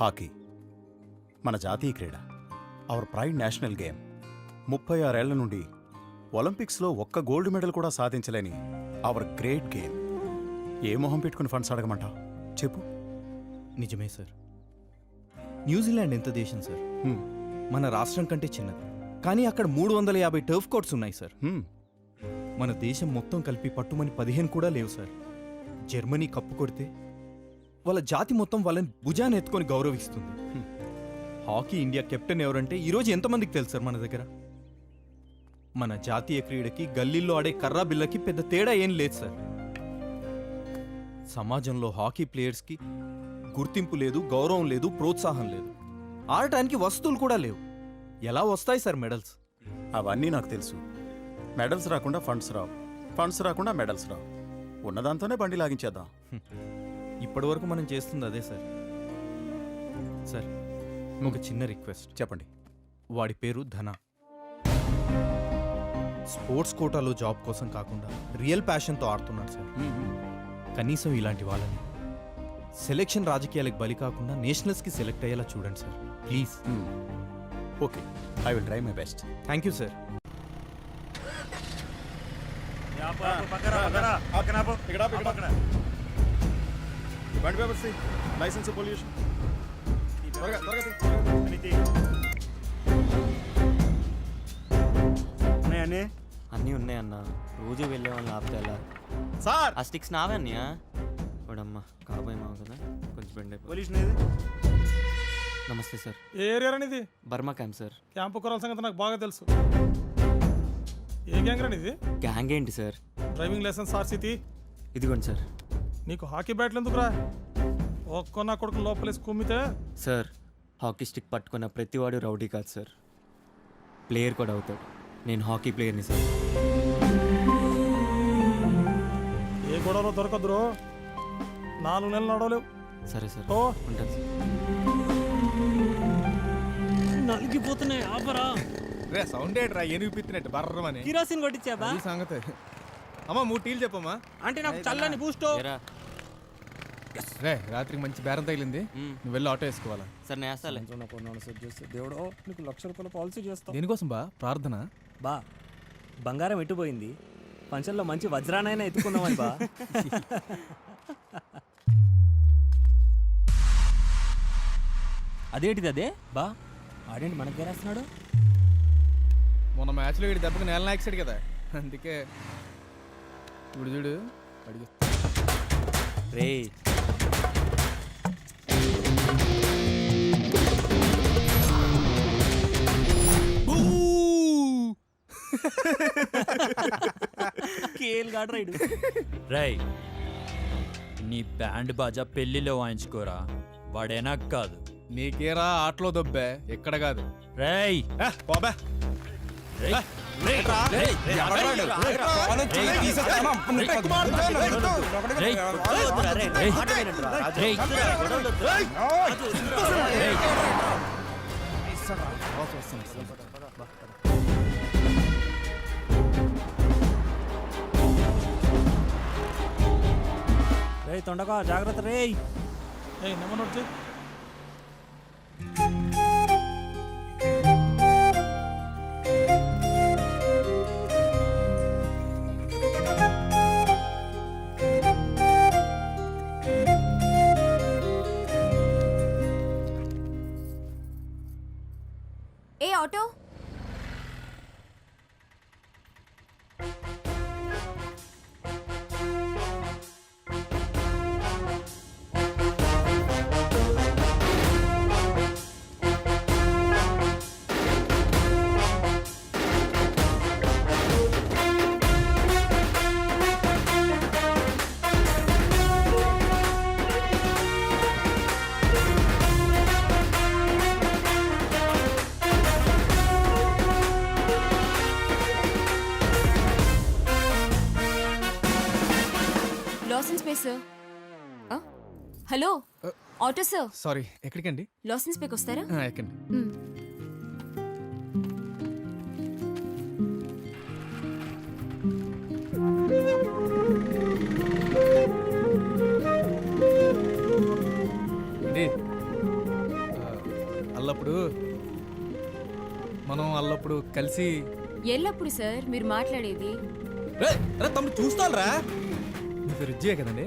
Hockey మన జాతీయ క్రీడ, అవర్ ప్రైడ్ నేషనల్ గేమ్. 36 ఏళ్ల నుండి ఒలింపిక్స్లో ఒక్క గోల్డ్ మెడల్ కూడా సాధించలేని అవర్ గ్రేట్ గేమ్. ఏ మొహం పెట్టుకుని ఫండ్స్ అడగమంటావు చెప్పు? నిజమే సార్. న్యూజిలాండ్ ఎంత దేశం సార్, మన రాష్ట్రం కంటే చిన్నది, కానీ అక్కడ 350 టర్ఫ్ కోర్ట్స్ ఉన్నాయి సార్. మన దేశం మొత్తం కలిపి పట్టుమని 15 కూడా లేవు సార్. జర్మనీ కప్పు కొడితే వాళ్ళ జాతి మొత్తం వాళ్ళని భుజాన్ని ఎత్తుకొని గౌరవిస్తుంది. హాకీ ఇండియా కెప్టెన్ ఎవరంటే ఈరోజు ఎంతమందికి తెలుసు సార్ మన దగ్గర? మన జాతీయ క్రీడకి గల్లీల్లో ఆడే కర్రా బిల్లకి పెద్ద తేడా ఏం లేదు సార్. సమాజంలో హాకీ ప్లేయర్స్కి గుర్తింపు లేదు, గౌరవం లేదు, ప్రోత్సాహం లేదు. ఆడటానికి వస్తువులు కూడా లేవు. ఎలా వస్తాయి సార్ మెడల్స్? అవన్నీ నాకు తెలుసు. మెడల్స్ రాకుండా ఫండ్స్ రావు, ఫండ్స్ రాకుండా మెడల్స్ రావు. ఉన్నదాంతోనే బండి లాగించేద్దాం. ఇప్పటి వరకు మనం చేస్తుంది అదే సార్. సార్ ఒక చిన్న రిక్వెస్ట్. చెప్పండి. వాడి పేరు ధన. స్పోర్ట్స్ కోటాలో జాబ్ కోసం కాకుండా రియల్ ప్యాషన్తో ఆడుతున్నాడు సార్. కనీసం ఇలాంటి వాళ్ళని సెలెక్షన్ రాజకీయాలకు బలి కాకుండా నేషనల్స్కి సెలెక్ట్ అయ్యేలా చూడండి sir please. Okay, I will try my best. Thank you sir. Licence pollution అన్నీ ఉన్నాయన్నా, రోజు వెళ్ళే వాళ్ళని ఆపితే ఎలా సార్? ఆ స్టిక్స్ నావే అన్నయ్యా. వాడమ్మా కాబోయే మావు కదా, కొంచెం బెండ్ అయిపోయి. నమస్తే సార్. ఏ ఏరియా అనేది? Burma camp sir. క్యాంపు కురాల సంగతి నాకు బాగా తెలుసు. ఏ గ్యాంగ్ రానిది? గ్యాంగ్ ఏంటి సార్? డ్రైవింగ్ లైసెన్స్ ఆర్సీతి ఇదిగోండి సార్. నీకు హాకీ బ్యాట్లు ఎందుకురా? ఒక్కో నా కొడుకు లోపలేసి కుమ్మితే. సార్ హాకీ స్టిక్ పట్టుకున్న ప్రతివాడు రౌడీ కాదు సార్, ప్లేయర్ కూడా అవుతాడు. నేను హాకీ ప్లేయర్ని సార్. ఏ గొడవలో దొరకదురో. 4 నెలలు నడవలేవు. సరే సార్, ఓ ఉంటాను సార్. నలిగిపోతున్నాయి ఆపరా. రే సౌండ్ ఏంట్రా ఏనుగు పిత్తినట్టు బర్రమని. కిరోసిన్ కొట్టించాబా? ఈ సంగతి. అమ్మా 3 టీలు చెప్పమ్మా. అంటే నాకు చల్లని బూస్టో. రే రాత్రికి మంచి బేరం తగిలింది, నువ్వు వెళ్ళి ఆటో వేసుకోవాలా? సార్ నేను వేస్తాలే. దేవుడో నీకు ₹1,00,000 పాలసీ చేస్తా. దేనికోసం బా? ప్రార్థన బా బంగారం ఎట్టుపోయింది, పంచంలో మంచి వజ్రానైనా ఎత్తుకుందామని బా. అదేంటిది అదే బా? ఆడేంటి మనకి వేస్తున్నాడు? మొన్న మ్యాచ్లో వీడి దెబ్బకి నేల నాయకుడు కదా, అందుకే ఇప్పుడు చూడు అడిగి. రే కేల్ గాడు రైడు. రై నీ బ్యాండ్ బాజా పెళ్లిలో వాయించుకోరా, వాడేనా కాదు. నీకేరా ఆటలో దొబ్బే, ఎక్కడ కాదు. రేయ్ బాబా రే తొండగా జాగ్రత్త రే. ఏ నెంబర్ నోట్ చేయి. ఏ auto, Lawsons Bay sir. Hello auto sir. Sorry, ఎక్కడికండి? లాసెన్స్ పేకి వస్తారా? ఎక్కండి. కలిసి ఎల్లప్పుడు సార్ మీరు మాట్లాడేది తమ్ముడు చూస్తారా మీ పేరు రుజ్జే కదండి.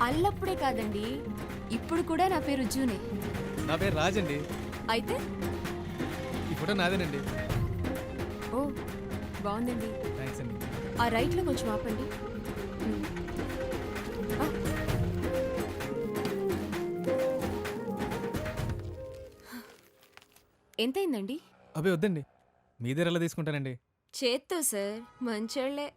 అల్లప్పుడే కాదండి, ఇప్పుడు కూడా నా పేరు జూనే. నా పేరు రాజండి. అయితే ఈ ఫోటో నాదేనండి. ఓ బాగుందండి. థ్యాంక్స్ అండి. ఆ రైట్లో కొంచెం ఆపండి. ఆ. ఎంతైందండి? అబ్బే వద్దండి, మీ దగ్గర ఎలా తీసుకుంటానండి. చేత్తో సార్, మంచోళ్ళే.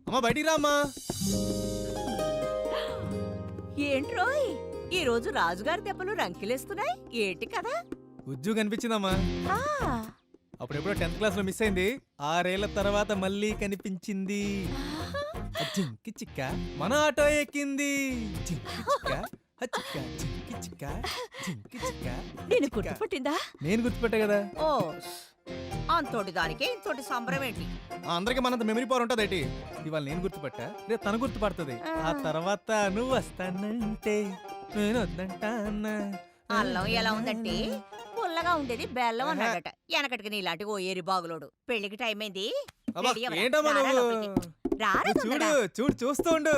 అమ్మా బయటికి రా అమ్మా. ఏంట్రోయ్ ఈ రోజు రాజుగారి దెబ్బలు రంకిలేస్తున్నాయి ఏంటి కదా? ఉజ్జు కనిపించిందమ్మా. అప్పుడెప్పుడో 10th క్లాస్ లో మిస్ అయింది, 6 ఏళ్ల తర్వాత మళ్ళీ కనిపించింది. జింకి చిక్క మన ఆటో ఎక్కింది. జింకి చిక్క హచ్చిక్క జింకి చిక్క జింకి చిక్క. నేను గుర్తుపట్టిందా? నేను గుర్తుపెట్టా కదా. ఓ అంతోటి దానికి ఇంతోటి సంబరం ఏంటి? అందరికి మనంత మెమరీ పవర్ ఉంటది ఏంటి? ఇవాళ నేను గుర్తుపట్టా, రేపు తను గుర్తుపడుతుంది. ఆ తర్వాత నువ్వు వస్తానంటే నేను వద్దంటానా. అల్లం ఎలా ఉందంటే పుల్లగా ఉండేది బెల్లం అన్నాడట. వెనకటికి నీలాంటి ఓ ఏరి బాగులోడు. పెళ్లికి టైం అయింది. అబ్బా, రెడీ అవ్వరా? ఏంటమ్మా రారా నువ్వు? లోపలికి. రారా చూడు తొందరగా. చూడు చూస్తూ ఉండు.